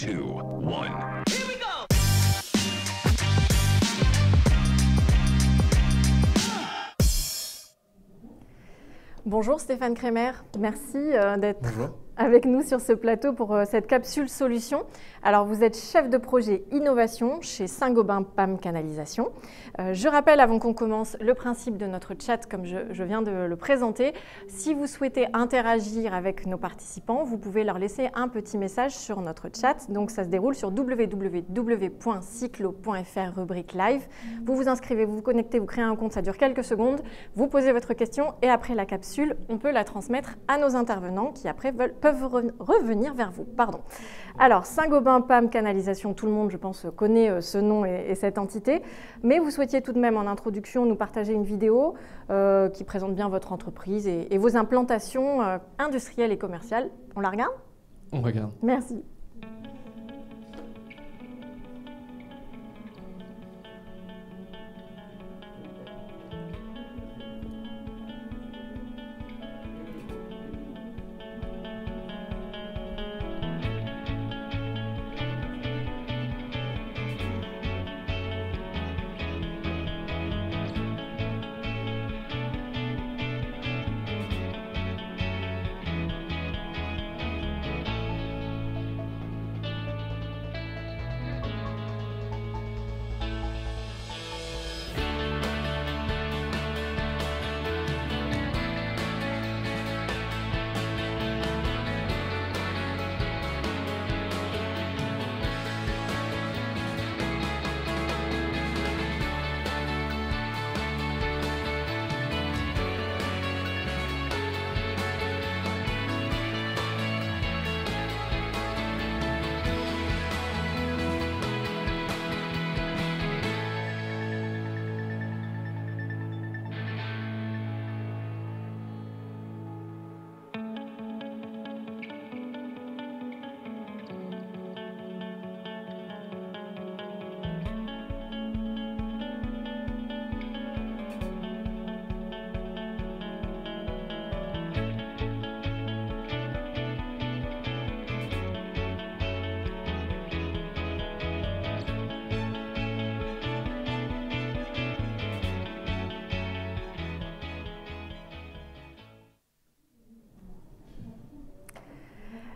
2, 1. Bonjour Stéphane Kremer, merci d'être avec nous sur ce plateau pour cette capsule solution. Alors vous êtes chef de projet innovation chez Saint-Gobain PAM Canalisation. Je rappelle avant qu'on commence le principe de notre chat comme je viens de le présenter. Si vous souhaitez interagir avec nos participants, vous pouvez leur laisser un petit message sur notre chat. Donc ça se déroule sur www.cyclo.fr rubrique live. Vous vous inscrivez, vous vous connectez, vous créez un compte, ça dure quelques secondes. Vous posez votre question et après la capsule, on peut la transmettre à nos intervenants qui après peuvent revenir vers vous. Pardon. Alors, Saint-Gobain PAM Canalisation, tout le monde, je pense, connaît ce nom et cette entité, mais vous souhaitiez tout de même en introduction nous partager une vidéo qui présente bien votre entreprise et vos implantations industrielles et commerciales. On la regarde ? On regarde. Merci.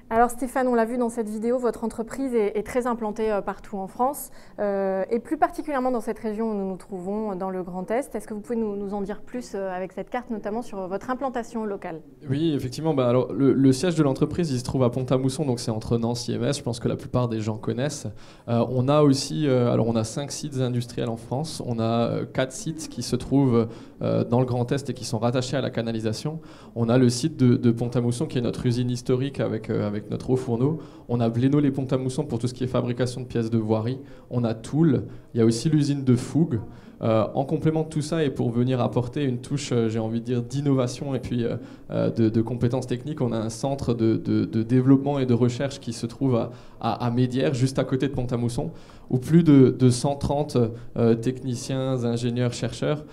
Alors Stéphane, on l'a vu dans cette vidéo, votre entreprise est très implantée partout en France et plus particulièrement dans cette région où nous nous trouvons, dans le Grand Est. Est-ce que vous pouvez nous en dire plus avec cette carte, notamment sur votre implantation locale ? Oui, effectivement. Alors, le siège de l'entreprise, il se trouve à Pont-à-Mousson, donc c'est entre Nancy et Metz. Je pense que la plupart des gens connaissent. On a aussi, on a 5 sites industriels en France. On a 4 sites qui se trouvent dans le Grand Est et qui sont rattachés à la canalisation. On a le site de Pont-à-Mousson qui est notre usine historique avec notre haut fourneau. On a Blénaud-les-Pont-à-Mousson pour tout ce qui est fabrication de pièces de voirie. On a Toul. Il y a aussi l'usine de Fougue. En complément de tout ça et pour venir apporter une touche, j'ai envie de dire, d'innovation et puis de compétences techniques, on a un centre de développement et de recherche qui se trouve à Médières, juste à côté de Pont-à-Mousson, où plus de 130 techniciens, ingénieurs, chercheurs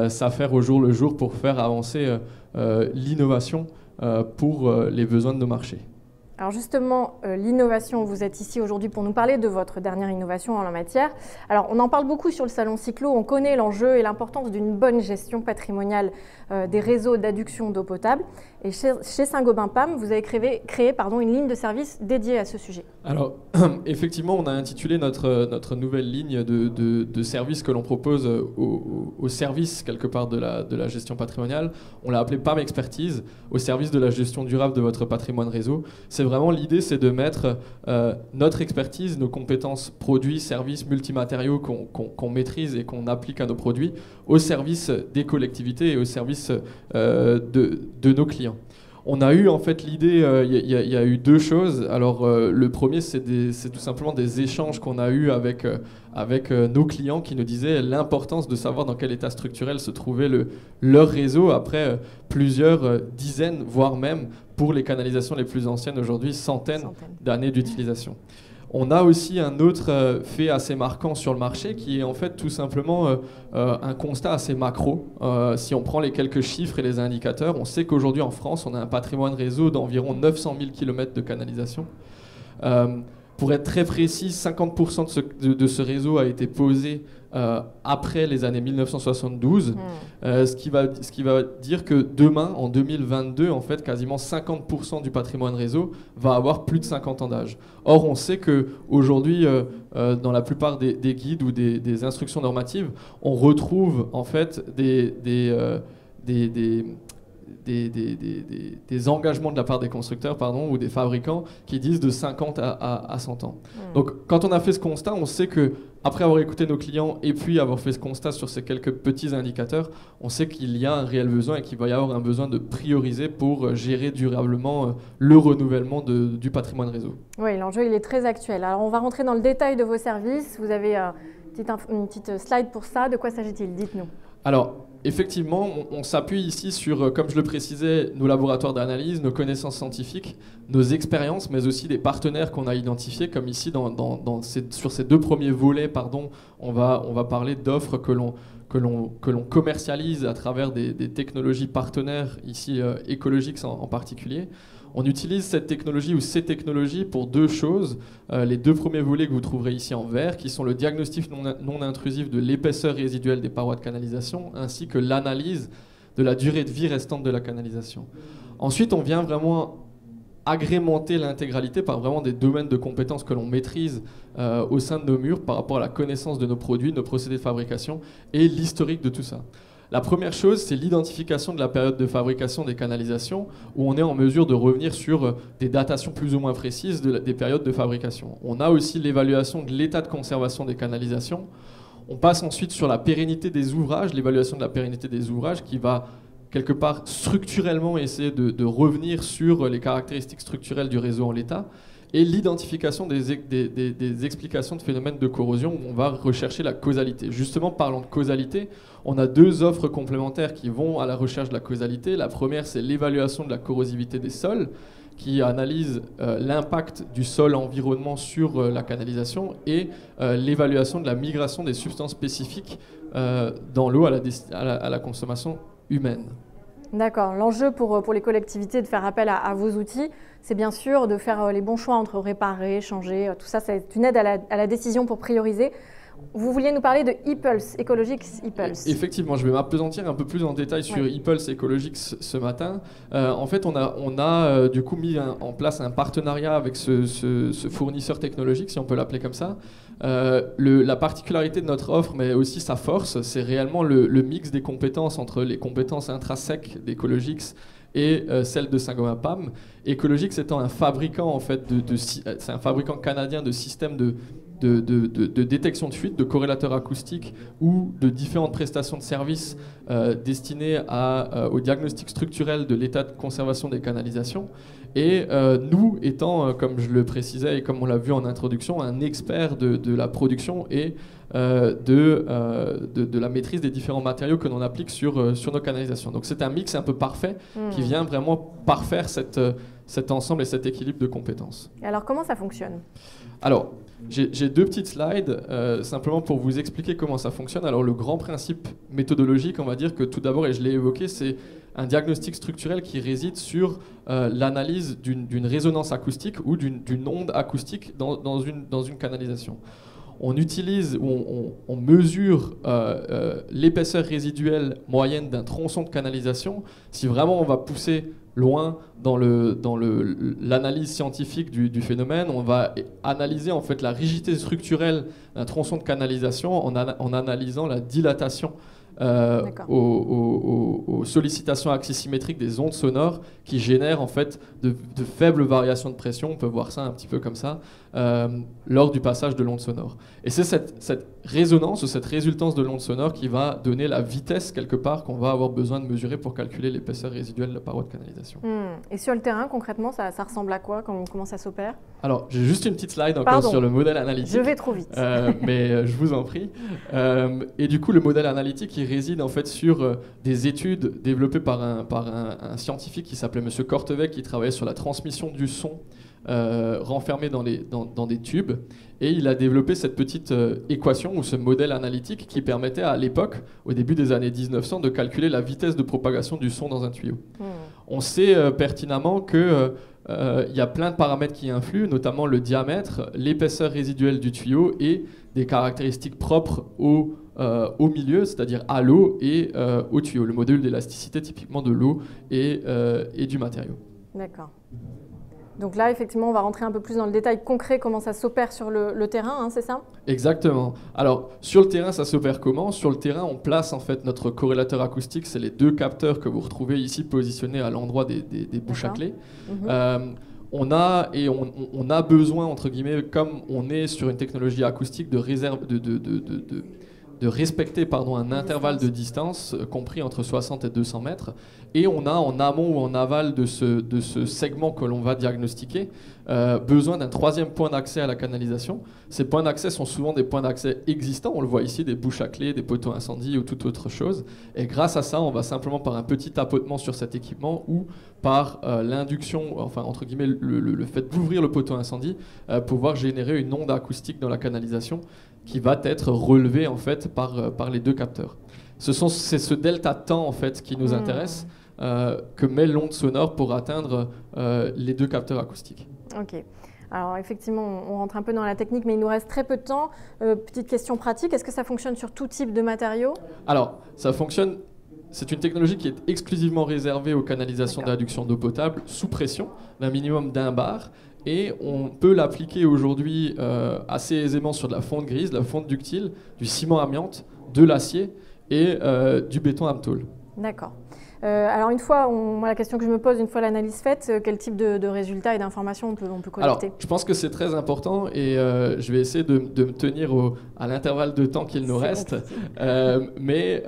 s'affairent au jour le jour pour faire avancer l'innovation pour les besoins de nos marchés. Alors justement, l'innovation, vous êtes ici aujourd'hui pour nous parler de votre dernière innovation en la matière. Alors on en parle beaucoup sur le salon Cyclo, on connaît l'enjeu et l'importance d'une bonne gestion patrimoniale des réseaux d'adduction d'eau potable. Et chez Saint-Gobain PAM, vous avez créé une ligne de service dédiée à ce sujet. Alors effectivement, on a intitulé notre nouvelle ligne de service que l'on propose au service quelque part de la gestion patrimoniale. On l'a appelé PAM Expertise, au service de la gestion durable de votre patrimoine réseau. Vraiment, l'idée, c'est de mettre notre expertise, nos compétences produits, services, multimatériaux qu'on maîtrise et qu'on applique à nos produits au service des collectivités et au service de nos clients. On a eu en fait l'idée, il y a eu 2 choses. Alors le premier, c'est tout simplement des échanges qu'on a eus avec nos clients qui nous disaient l'importance de savoir dans quel état structurel se trouvait leur réseau après plusieurs dizaines, voire même pour les canalisations les plus anciennes aujourd'hui, centaines d'années d'utilisation. On a aussi un autre fait assez marquant sur le marché qui est en fait tout simplement un constat assez macro. Si on prend les quelques chiffres et les indicateurs, on sait qu'aujourd'hui en France, on a un patrimoine réseau d'environ 900 000 km de canalisation. Pour être très précis, 50% de ce réseau a été posé après les années 1972, ce qui va dire que demain, en 2022, en fait, quasiment 50% du patrimoine réseau va avoir plus de 50 ans d'âge. Or, on sait qu'aujourd'hui, dans la plupart des guides ou des instructions normatives, on retrouve en fait des engagements de la part des constructeurs ou des fabricants qui disent de 50 à 100 ans. Donc quand on a fait ce constat, on sait que après avoir écouté nos clients et puis avoir fait ce constat sur ces quelques petits indicateurs, on sait qu'il y a un réel besoin et qu'il va y avoir un besoin de prioriser pour gérer durablement le renouvellement du patrimoine réseau. Oui, l'enjeu il est très actuel. Alors on va rentrer dans le détail de vos services. Vous avez une petite slide pour ça. De quoi s'agit-il? Dites-nous. Alors, effectivement, on s'appuie ici sur, comme je le précisais, nos laboratoires d'analyse, nos connaissances scientifiques, nos expériences, mais aussi des partenaires qu'on a identifiés, comme ici sur ces deux premiers volets, on va parler d'offres que l'on commercialise à travers des technologies partenaires, ici écologiques en particulier. On utilise cette technologie ou ces technologies pour deux choses. Les deux premiers volets que vous trouverez ici en vert, qui sont le diagnostic non intrusif de l'épaisseur résiduelle des parois de canalisation, ainsi que l'analyse de la durée de vie restante de la canalisation. Ensuite, on vient vraiment agrémenter l'intégralité par vraiment des domaines de compétences que l'on maîtrise au sein de nos murs par rapport à la connaissance de nos produits, nos procédés de fabrication et l'historique de tout ça. La première chose, c'est l'identification de la période de fabrication des canalisations, où on est en mesure de revenir sur des datations plus ou moins précises des périodes de fabrication. On a aussi l'évaluation de l'état de conservation des canalisations. On passe ensuite sur la pérennité des ouvrages, l'évaluation de la pérennité des ouvrages qui va quelque part structurellement essayer de revenir sur les caractéristiques structurelles du réseau en l'état. Et l'identification des explications de phénomènes de corrosion où on va rechercher la causalité. Justement, parlant de causalité, on a deux offres complémentaires qui vont à la recherche de la causalité. La première, c'est l'évaluation de la corrosivité des sols, qui analyse l'impact du sol environnement sur la canalisation, et l'évaluation de la migration des substances spécifiques dans l'eau à la consommation humaine. D'accord. L'enjeu pour les collectivités de faire appel à vos outils, c'est bien sûr de faire les bons choix entre réparer, changer, tout ça, c'est une aide à la décision pour prioriser. Vous vouliez nous parler de ePulse, Ecologics ePulse. Effectivement, je vais m'appesantir un peu plus en détail sur ePulse Ecologics ce matin. En fait, on a du coup mis en place un partenariat avec ce fournisseur technologique, si on peut l'appeler comme ça. La particularité de notre offre, mais aussi sa force, c'est réellement le mix des compétences entre les compétences intrinsèques d'Ecologics et celle de Saint-Gobain-PAM. Ecologics étant un fabricant, en fait, c'est un fabricant canadien de systèmes de détection de fuite, de corrélateurs acoustiques ou de différentes prestations de services destinées au diagnostic structurel de l'état de conservation des canalisations. Et nous étant, comme je le précisais et comme on l'a vu en introduction, un expert de la production et de la maîtrise des différents matériaux que l'on applique sur nos canalisations. Donc c'est un mix un peu parfait qui vient vraiment parfaire cet ensemble et cet équilibre de compétences. Et alors comment ça fonctionne ? Alors, j'ai deux petites slides simplement pour vous expliquer comment ça fonctionne. Alors le grand principe méthodologique, on va dire que tout d'abord, et je l'ai évoqué, c'est un diagnostic structurel qui réside sur l'analyse d'une résonance acoustique ou d'une onde acoustique dans une canalisation. On utilise, on mesure l'épaisseur résiduelle moyenne d'un tronçon de canalisation. Si vraiment on va pousser loin dans l'analyse scientifique du phénomène, on va analyser en fait la rigidité structurelle d'un tronçon de canalisation en analysant la dilatation aux sollicitations axisymétriques des ondes sonores qui génèrent en fait de faibles variations de pression, on peut voir ça un petit peu comme ça, lors du passage de l'onde sonore. Et c'est cette résonance ou cette résultance de l'onde sonore qui va donner la vitesse quelque part qu'on va avoir besoin de mesurer pour calculer l'épaisseur résiduelle de la paroi de canalisation. Et sur le terrain, concrètement, ça ressemble à quoi? Comment ça s'opère? Alors, j'ai juste une petite slide encore sur le modèle analytique. Je vais trop vite. Mais je vous en prie. Et du coup, le modèle analytique, il réside en fait sur des études développées par un scientifique qui s'appelait Monsieur Korteweg, qui travaillait sur la transmission du son renfermé dans des tubes. Et il a développé cette petite équation ou ce modèle analytique qui permettait à l'époque, au début des années 1900, de calculer la vitesse de propagation du son dans un tuyau. On sait pertinemment que il y a plein de paramètres qui influent, notamment le diamètre, l'épaisseur résiduelle du tuyau et des caractéristiques propres au milieu, c'est-à-dire à l'eau et au tuyau, le module d'élasticité typiquement de l'eau et du matériau. D'accord. Donc là, effectivement, on va rentrer un peu plus dans le détail concret, comment ça s'opère sur le terrain, hein, c'est ça? Exactement. Alors, sur le terrain, ça s'opère comment? Sur le terrain, on place en fait notre corrélateur acoustique, c'est les 2 capteurs que vous retrouvez ici positionnés à l'endroit des bouches à clé. On a besoin, entre guillemets, comme on est sur une technologie acoustique, de respecter un intervalle de distance compris entre 60 et 200 mètres. Et on a en amont ou en aval de ce segment que l'on va diagnostiquer besoin d'un 3e point d'accès à la canalisation. Ces points d'accès sont souvent des points d'accès existants. On le voit ici, des bouches à clé, des poteaux incendie ou toute autre chose. Et grâce à ça, on va simplement par un petit tapotement sur cet équipement ou par l'induction, enfin entre guillemets le fait d'ouvrir le poteau incendie, pouvoir générer une onde acoustique dans la canalisation qui va être relevée en fait par les 2 capteurs. C'est ce delta temps en fait qui nous intéresse, que met l'onde sonore pour atteindre les 2 capteurs acoustiques. Ok. Alors effectivement, on rentre un peu dans la technique, mais il nous reste très peu de temps. Petite question pratique, est-ce que ça fonctionne sur tout type de matériaux? Alors, ça fonctionne. C'est une technologie qui est exclusivement réservée aux canalisations d'adduction d'eau potable sous pression, d'un minimum d'1 bar. Et on peut l'appliquer aujourd'hui assez aisément sur de la fonte grise, de la fonte ductile, du ciment amiante, de l'acier et du béton Amtol. D'accord. Alors une fois, moi, la question que je me pose, une fois l'analyse faite, quel type de résultats et d'informations on peut collecter? Alors, je pense que c'est très important et je vais essayer de me tenir à l'intervalle de temps qu'il nous reste. Mais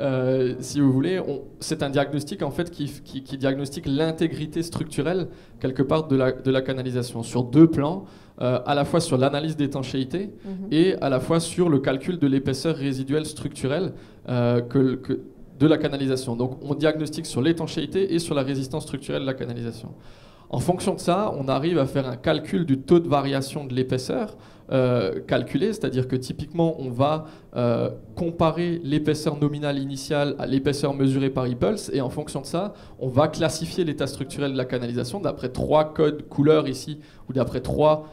si vous voulez, c'est un diagnostic en fait qui diagnostique l'intégrité structurelle quelque part de la canalisation sur 2 plans. À la fois sur l'analyse d'étanchéité et à la fois sur le calcul de l'épaisseur résiduelle structurelle de la canalisation. Donc on diagnostique sur l'étanchéité et sur la résistance structurelle de la canalisation. En fonction de ça, on arrive à faire un calcul du taux de variation de l'épaisseur calculé, c'est-à-dire que typiquement on va comparer l'épaisseur nominale initiale à l'épaisseur mesurée par ePulse, et en fonction de ça, on va classifier l'état structurel de la canalisation d'après 3 codes couleurs ici, ou d'après 3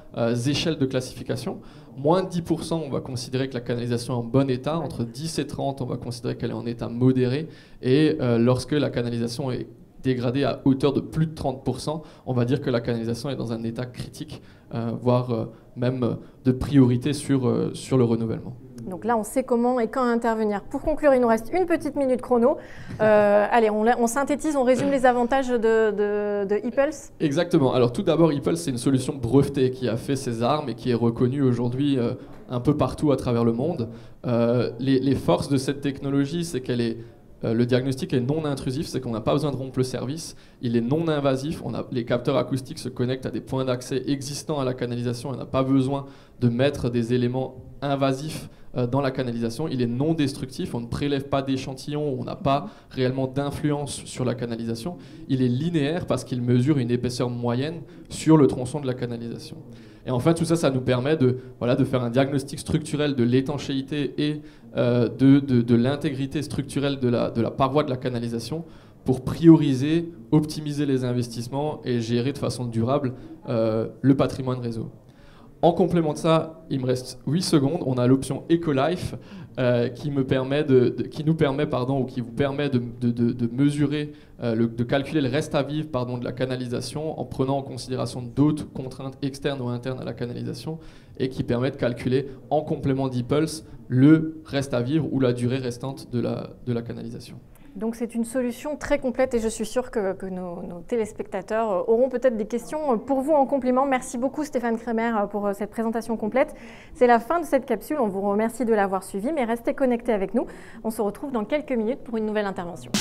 échelles de classification. Moins de 10%, on va considérer que la canalisation est en bon état. Entre 10 et 30, on va considérer qu'elle est en état modéré. Et lorsque la canalisation est dégradée à hauteur de plus de 30%, on va dire que la canalisation est dans un état critique, voire même de priorité sur le renouvellement. Donc là, on sait comment et quand intervenir. Pour conclure, il nous reste une petite minute chrono. Allez, on synthétise, on résume les avantages de ePulse. Exactement. Alors tout d'abord, ePulse, c'est une solution brevetée qui a fait ses armes et qui est reconnue aujourd'hui un peu partout à travers le monde. Les forces de cette technologie, c'est qu'elle est... le diagnostic est non intrusif, c'est qu'on n'a pas besoin de rompre le service. Il est non invasif. Les capteurs acoustiques se connectent à des points d'accès existants à la canalisation. On n'a pas besoin de mettre des éléments invasifs dans la canalisation. Il est non destructif. On ne prélève pas d'échantillons. On n'a pas réellement d'influence sur la canalisation. Il est linéaire parce qu'il mesure une épaisseur moyenne sur le tronçon de la canalisation. Et enfin, tout ça, ça nous permet de faire un diagnostic structurel de l'étanchéité et de l'intégrité structurelle de la paroi de la canalisation pour prioriser, optimiser les investissements et gérer de façon durable le patrimoine réseau. En complément de ça, il me reste 8 secondes. On a l'option EcoLife qui vous permet de mesurer, de calculer le reste à vivre de la canalisation en prenant en considération d'autres contraintes externes ou internes à la canalisation et qui permet de calculer en complément d'ePulse le reste à vivre ou la durée restante de la canalisation. Donc c'est une solution très complète et je suis sûre que nos téléspectateurs auront peut-être des questions pour vous en complément. Merci beaucoup Stéphane Kremer pour cette présentation complète. C'est la fin de cette capsule, on vous remercie de l'avoir suivi, mais restez connectés avec nous. On se retrouve dans quelques minutes pour une nouvelle intervention.